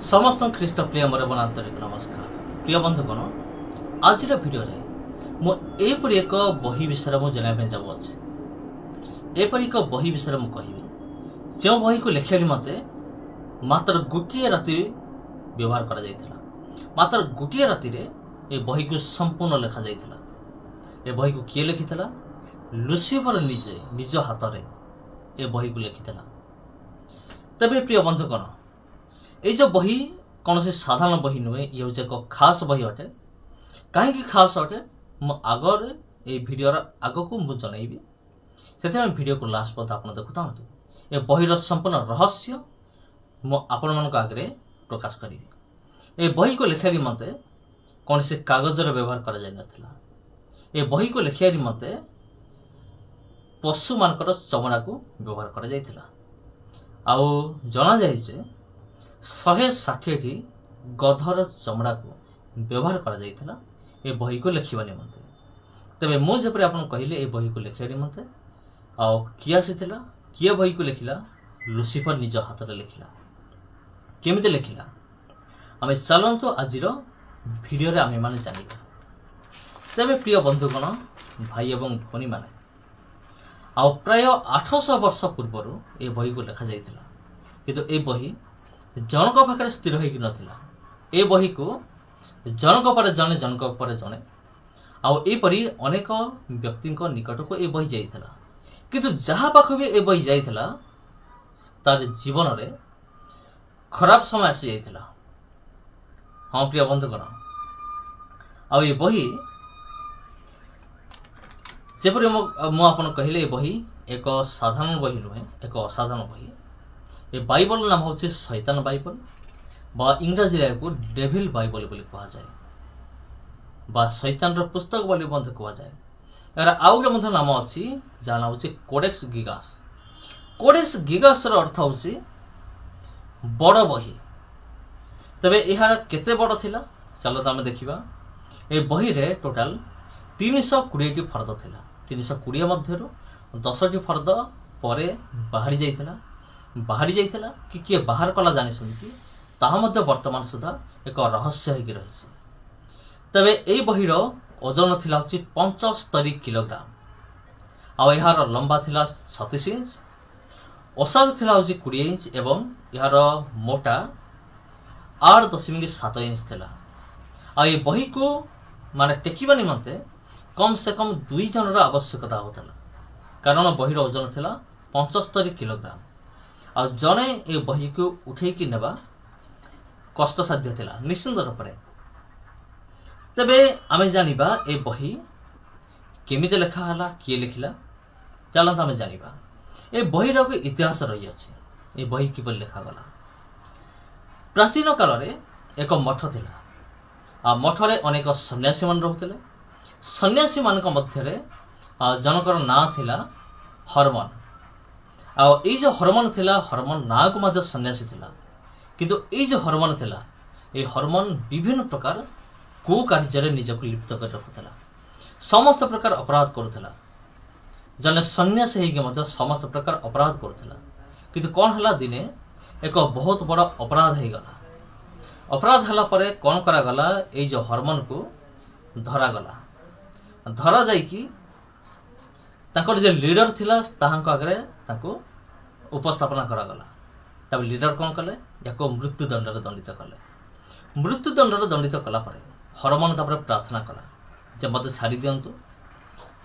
समस्त ख्रीष्ट प्रिय मोर आंतरिक नमस्कार। प्रिय बंधुगण, आज भिडियो मुझे एक बही विषय में जानवाई जाऊँगी। एपरी एक बही विषय में कहबी जो बही को लिखा मत मात्र गोटे राति व्यवहार कर मात्र गोटे राति ये बही को संपूर्ण लिखा जाइथिला। ए बही को किए लिखिथिला? लुसिफर निजे निज हाथ में ए बही को लिखिथिला। तबे प्रिय बंधुगण, ये जो बही कौन से साधारण बही नुहे, ये हूँ एक खास बही अटे। कहीं खास अटे आगर ये वीडियो आग को मुझे जनइबी, से वीडियो को लास्ट पर्यंत आप देखुता। ये बहीर संपूर्ण रहस्य आपण मान आगे प्रकाश करी। ये बही को लिखा निमंते कौन से कागजर व्यवहार कर ये बही को लिखा निमंते पशु मानकर चमड़ा को व्यवहार कर जना जाए 160 गधर चमड़ा को व्यवहार कर ये बही को लिखा निमंते। तेरे मुझे कहले ये बही को लिखा निमंते किए आसीला, किए बही को लिखिला? लुसिफर निज हाथ में लिखिला। केमिति लिखिला आम चलतु आज भिडियो आम मैंने जाना। तेरे प्रिय बंधुगण, भाई एवं भनी मैंने प्राय 800 वर्ष पूर्व ये बही को लिखा जाइथिला, किंतु ये बही जनक पाखे स्थिर हो नथिला। ए बही को जनक पर जने जनक पर जने आईपरी अनेक व्यक्ति निकट को ये बही जाइथिला, किंतु जहाँ पाख भी ये बही जाइथिला तार जीवन रे खराब समय आसी जाइथिला। हाँ प्रिय बंधुगण, ये बही जेपरी मुझे कहले ये बही एक साधारण बही नुहे, एक असाधारण बही। ये बाइबल नाम हूँ शैतान बाइबल बा इंग्राजी को डेविल बाइबल कहुए बा शैतान पुस्तक बोली कहुए। यार आउ गए नाम अच्छी जहाँ नाम हूँ कोडेक्स गिगास। कोडेक्स गिगास अर्थ हूँ बड़ बही। तबे यार केते बड़ थिला चलो तो आम देखा। ये बही रे टोटाल 320 टी फर्द थिला। 320 मध्य 10 टी फर्द पर बाहरी जाइथिला कि किए बाहर कला जानी सुनती ताहा मध्य वर्तमान सुधा एक रहस्य होगी रही। तबे ए बहीर ओजन थिला 75 किलोग्राम आ यार लंबा थिला 36 इंच, ओसार थिला 20 इंच एवं यार मोटा 8.7 इंच थिला। आ ये बही को माने टेकिबा निमंते कम से कम 2 जन आवश्यकता होता, कारण बहीर ओजन थिला 75 किलोग्राम आ जने ये बही को उठेकी नेबा कष्टसाध्य थिला निश्चिंत रूप से। तबे आम जानिबा ए बही केमिते लेखा हला, किए लिखिला चलत आम जानिबा। ए बहीर एक इतिहास रही अछि। ए बही किपरि लेखा गला? प्राचीन काल रे एक मठ थिला आ मठरे अनेक सन्यासी मान रहुतले। सन्यासी मान मध्य जनकर ना थिला हरमन। ये जो हरमन थिला, हरमन ना को मध्य सन्यासी थिला, किंतु ये जो हरमन थिला ये हरमन विभिन्न प्रकार को कार्य निजक लिप्त कर रखुला, समस्त प्रकार अपराध करुला। जने सन्यासी होगी समस्त प्रकार अपराध करुला, किंतु कौन हला दिने एक बहुत बड़ा अपराध हो गला। अपराध हला परे कौन करा गला? ये जो हरमन को धरा गला। धरा जाइकी तांकर जे लीडर थिला ताहांको आगे ताको उपस्थापना करा गला। तब लीडर कौन कले? याको मृत्युदंड दंडित कले। मृत्युदंड दंडित कला परे हरमन तापर प्रार्थना कला जे मते छाड़ी दियंतु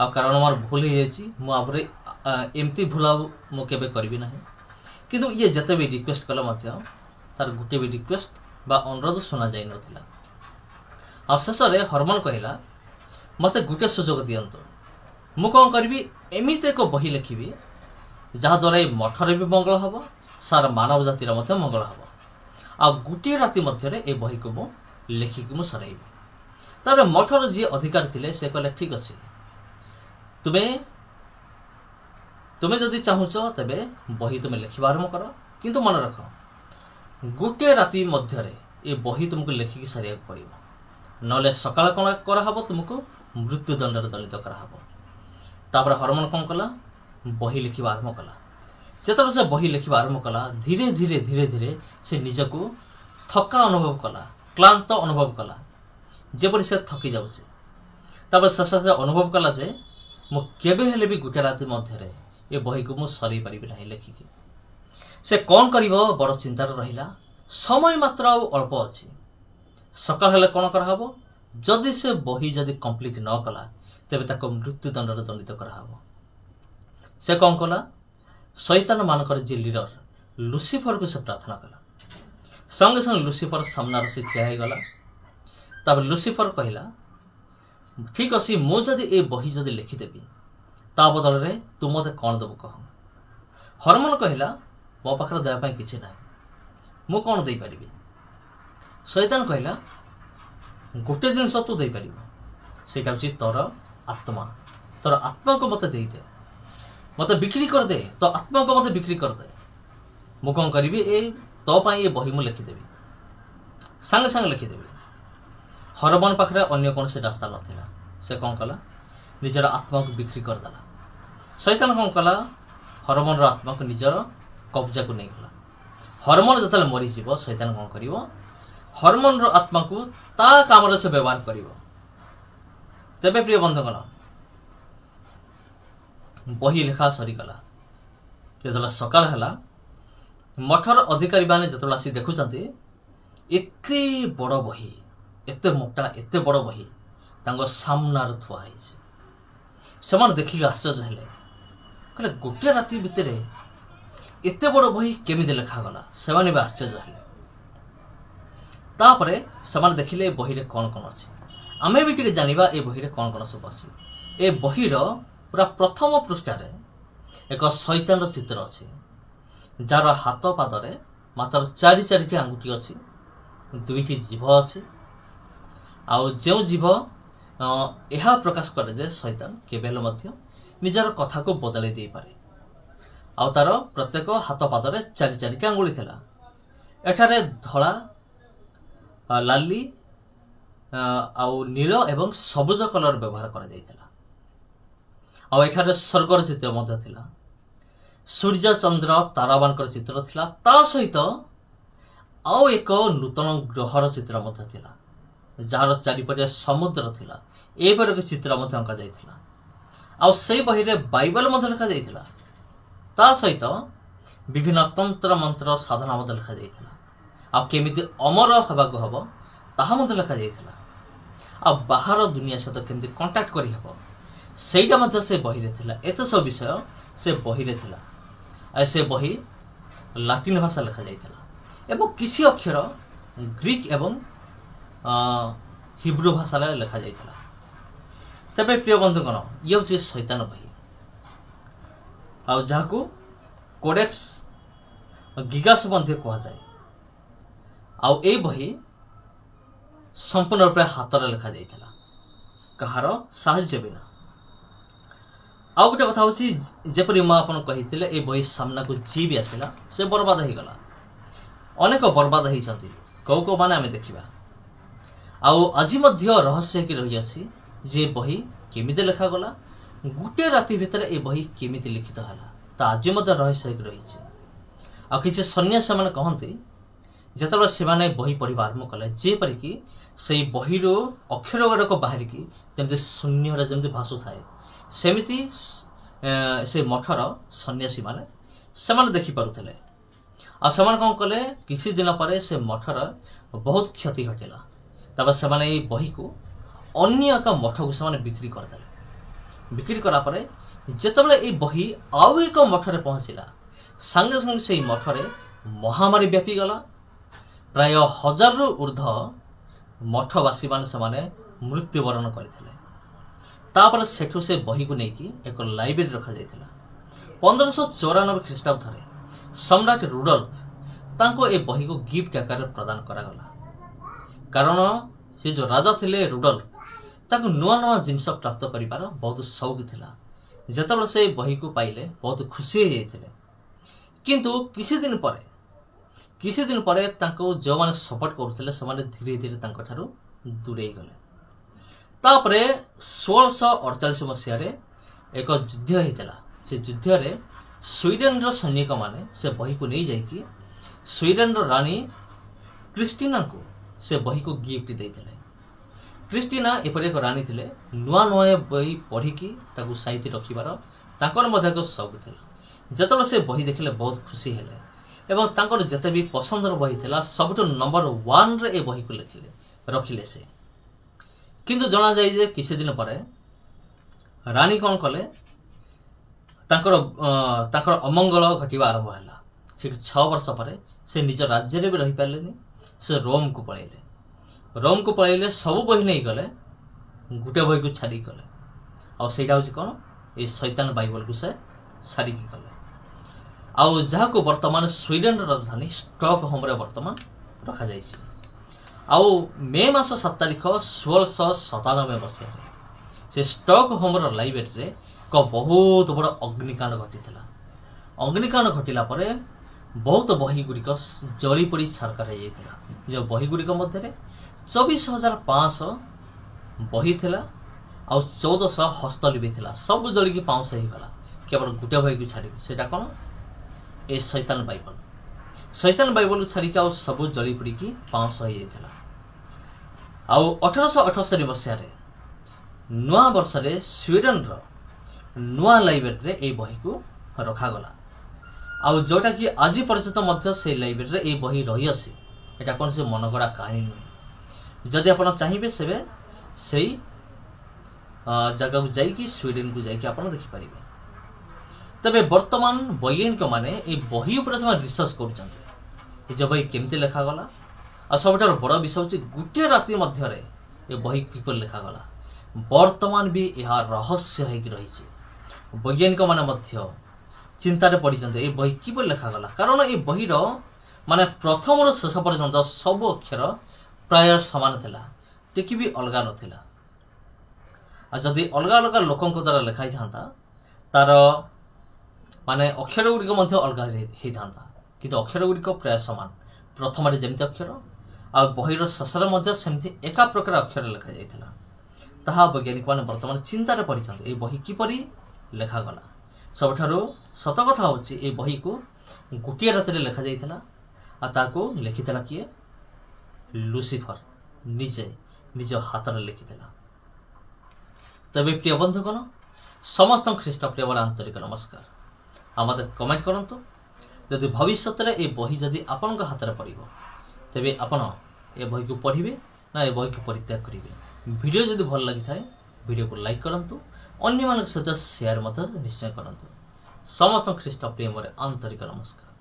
आ कारण मोर भूल हो जाइछि, मु आबरे एमती भूल मु केबे करबी नाही। किंतु ये जते भी रिक्वेस्ट कला मते तार गुटे भी रिक्वेस्ट बा अनुरोध सुना जाई नथिला। आ शेष रे हरमन कहला मते गुटे सुजोग दियंतु, मु कौन करबी एमिते एक बही लिखिबी जहाँ द्वारा ये मठरे भी मंगल हम, सारा मानव जातिर मंगल हम। आ गोटे राति मध्य ए बही को मु लिखिकी मु सरइबी। तार मठर जी अधिकार थिले से कहले ठीक अच्छे, तुम्हें तुम्हें जदि चाहूच तेबे बही तुम्हें लिखा आरंभ कर, किंतु मन रख गोटे राति मध्य ए बही तुमको लिखिकी सारे पड़ो, ना सकाल कौन कराब तुमको मृत्युदंड दंडित कराब। तापर हरमन कौन कला? बही लिखा आरंभ कला। जिते से बही लिखा आरंभ कला धीरे धीरे धीरे धीरे से निजको थका अनुभव कला, क्लांत अनुभव कला, जेपरी से थकी जाउछे। तापर शेष से अनुभव कला जे मु केबे हेले भी गुटे राति मध्य ए बही को मु सरी पारिबि नाही लेखिकी। से कौन करिबो बड़ चिंतार रहिला। समय मात्र अल्प अछि। सकाल हेले कौन कराहबो? जदि से बही जदि कंप्लीट न कला तेबे ताको मृत्युदंड दंडित कराहबो। से कौन कला? शैतान मानकर जे लीडर लुसिफर को से प्रार्थना कला। संगे संगे लुसिफर सामना से ठिया हो गला। तब लुसिफर कहला ठीक अच्छी मु जदि ए बही जदि लिखिदेवी ता बदल रे तू मते कौन देबू कह। हरमन कहला मो पाखरे देवा पाई किछि नाही, मु कौन दे पारिबी। शैतान कहला गोटे जिनस तू दे पारिबो, सेटा होछि तोर आत्मा। तोर आत्मा को मते दे दे, मते बिक्री कर दे, तो आत्मा को मते बिक्री कर दे। मु कौन करिबी ए तो पाई ए बही मु लिखिदेवी, संगे संगे लिखिदेवी। हरमन पाखरे अन्य कौन से रास्ता नथिला। से कौन कला? निजर आत्मा को बिक्री कर देला। शैतान कौन कला? हरमन रो आत्मा को निजर कब्जा को नहीं गला। हरमन जतले मरी जीवो शैतान कौन करिवो? हरमन रो आत्मा को ता काम रे से व्यवहार करिवो। तेबे प्रिय बंधुगण बही लेखा सरी गला। जेतला सकाल हला मठर अधिकारी माने जेतला आसी देखुचंती एते बड़ बही, एते मोटा, एते बड़ बही तांको सामना थुआ है। देखिक आश्चर्य हेले, कहले गोटे राति भितर एते बड़ बही केमिति लेखागला। से भी आश्चर्य हेले। तापरे से देखिले बही रे कौन कौन अच्छी। आमे भी टिके जानिबा ए बही रे कौन कौन सब अच्छी। ए बहीर पूरा प्रथम पृष्ठारे एक शैतान चित्र अच्छी, जार हाथ पादरे मात्र चारि चारिटी आंगुठी अच्छी, दुईटी जीभ अच्छी। आउ जो जीव यह प्रकाश करे जे शैतान केबेल मध्य निजर कथा को बदलाई दे पारे। आउ तार प्रत्येक हाथ पादरे चारि चारिटी आंगुली थिला। एठारे धला, लाली, आउ नील एवं सबुज कलर व्यवहार करा जायतिला। आउ एठारे स्वर्गर चित्र मध्य थिला। सूर्य चंद्र तारावानकर चित्र थिला। ता सहित आउ एक नूतन ग्रहर चित्र मध्य थिला, जार चारिपटे समुद्र थिला। एपर चित्र मध्य अंका जाइथिला। आउ से बही रे बाइबल मध्य लिखा जाइथिला। ता सहित विभिन्न तंत्र मंत्र साधना मध्य लिखा जाइथिला। आउ केमिति अमर हबाको हबो ताहा मध्य लिखा जाइथिला। आ बाहर दुनिया सहित केमिति कांटेक्ट करि हबो सेटा मध्य से बही रे थिला। एते सब विषय से बही रे थिला। आ से बही लाटिन भाषा लिखा जाइथिला एवं किसी अक्षर ग्रीक एवं हिब्रू भाषा लिखा जाइथिला। तबे प्रिय बंधुगण ये हूँ शैतान बही, आ जहाकू कोडेक्स गिगास मध्य कह जाए। आउ ए बही संपूर्ण रूप हाथ लिखा जाइथिला, कहार साहाय्य बिना। आउ गोटे कथा हूँ जेपरी माँ आपन कही ए बही सामना को जी भी आसला से बर्बाद हो गला। अनेक बर्बाद होती कौ कौ माने आमे देखिबा। आउ आज मध्य रहस्य कि रही अछि जे बही केमिति लेखा गला, गुटे राति भितर ए बही केमिति लिखित हला ता आज मध्य रहस्य कि रही छै। आ किछि सन्यासी माने कहंती जेतबे सेमाने बही पढ़िबा आरंभ कले जेपरि कि सेई बहीरो अक्षर गुड़ाक बाहर की जमती शून्य जमती भाषु थाए सेमिति से मठर सन्यासी माने सेमाने देखि पारुथिले। आ सेमाने कौन कले किछि दिन पर से मठर बहुत क्षति घटिला। तब सेमाने ए बही को अन्य एक मठ को सेमाने बिक्री करदेले। बिक्री कला परे जेतबेले ए बही आउ एक मठरे पहुंचला संगे संगे से मठरे महामारी व्यापी गला। प्राय 1000 रु ऊर्ध्व मठवासी माने सेमाने मृत्युवरण करथिले। तापर सेठु से बही को लेकिन एक लाइब्रेरी रखा जाइथिला। 1594 ख्रीष्टाब्द सम्राट रुडल्फ तांको ए बही को गिफ्ट आकार प्रदान करागला। कारण से जो राजा थिले रुडल्फ तांको नुआ नुआ जिनस प्राप्त करिबार बहुत शौक थिला। जेतबेले से बही को पाइले बहुत खुशी हो जाइथिले। किंतु किसी दिन परे तांको जो माने सपोर्ट करथिले से माने धीरे धीरे तांको ठारू दूरे गले। तापरे 1648 मसीह रे एक युद्ध होता। से युद्ध रे स्वीडेन रो सैनिक माने से बही को नहीं जाइकी स्वीडेन रो रानी क्रिस्टीना को से बही को गिफ्ट देते। क्रिस्टीना एपरि एक रानी थिले नुआ नुआ बही पढ़िकी ताकू साइति रखिबार तांकर मध्य एक शौक थिला। जेतबेले से बही देखिले बहुत खुशी हेले एवं तांकर जते भी पसंदर बही थिला सबटो नंबर 1 रे ए बही को लिखिले रखिले से। किंतु जना जाय जे किछि दिन परे रानी कोन कले तांकर अमंगल घटिबा आरंभ होला। ठीक 6 वर्ष परे से निज राज्य रे भी रही पालेनी। से रोम को पळैले सब बही नहीं गले गुटे बही को छाड़ी गले आ सेटा होची कोन ए शैतान बाइबल को से छाड़ी की गले आ जहा को वर्तमान स्वीडेन राजधानी स्टॉकहोम रे वर्तमान रखा जायछि। आ मे मास 7 तारिख 1697 मसीह से स्टॉकहोम रो लाइब्रेरी रे एक बहुत बड़ अग्निकांड घटिला। अग्निकांड घटिला परे बहुत बही गुड़िक जली पड़ी छारकार हो जाता। जो बही गुड़िक मध्य 24,500 बही थिला आ 1400 हस्तलिपि थिला। सब जलिकी पाउंस होगला केवल गुटे बही को छाड़ी। सेटा कौन ए शैतान बाइबल को छाड़ी आ सब जली पड़ी पाउंस हो जाता। आ 1878 मसीह नुआ वर्ष रे स्वीडेन रो नुआ लाइब्रेरी रे ए बही को रखागला। आउ जोटा कि आज पर्यंत मध्य से लाइब्रेरी रे ए बही रही आसी। एटा कोन से मनगड़ा कहानी नुहे। जदि आपण चाहिबे सेबे सेई जगह को जाइकी स्वीडेन को जाइकी आपण देखि परिबे। तबे वर्तमान वैज्ञानिक माने ए बही ऊपर से रिसर्च करूछन्ते। ए जे बही केमते लेखा गला आ सबटार बड़ विषय होची गुटे राति मध्य रे ए बही किपर लेखा गला। वर्तमान भी यह रहस्य होगी रही। वैज्ञानिक माने मध्य चिंतार पड़ी ए बही किपर लेखा गला। कारण ए बही माने प्रथम रो शेष पर्यंत सब अक्षर प्राय समान थिला, टिकी भी अलगा नथिला। आ जदि अलगा अलगा लोकों द्वारा लेखाई थांता तार माने अक्षर गुड़िक मध्य अलगा हेई थांता, किंतु अक्षर गुड़िक प्राय समान। प्रथम रे जेमति अक्षर आ बहीर शेषरे मध्य सेमति एका प्रकार अक्षर लेखा जाइथिला। ताहा वैज्ञानिक माने वर्तमान चिंतार पड़ी ए बही किपरि लेखा गला। सबठारो सत कथा होची ए बही को गोटे रात रे लेखा जाइथिला आ ताको लिखिथिला किए लुसिफर निजे निज हाथ रे लिखिथिला। तबे प्रिय बंधुगण समस्त ख्रीष्ट प्रिय आंतरिक नमस्कार। आमते कमेंट करंतु जदि भविष्य रे ए बही जदि आपन हाथ रे पड़िबो तबे आपन ए बही को पढ़िबे ना ए बही को परित्याग करिवे। वीडियो जदि भल लगी थाए वीडियो को लाइक करंतु, अन्य मानक सहित शेयर मत निश्चय करंतु। समस्त ख्रीष्ट प्रेम आंतरिक नमस्कार।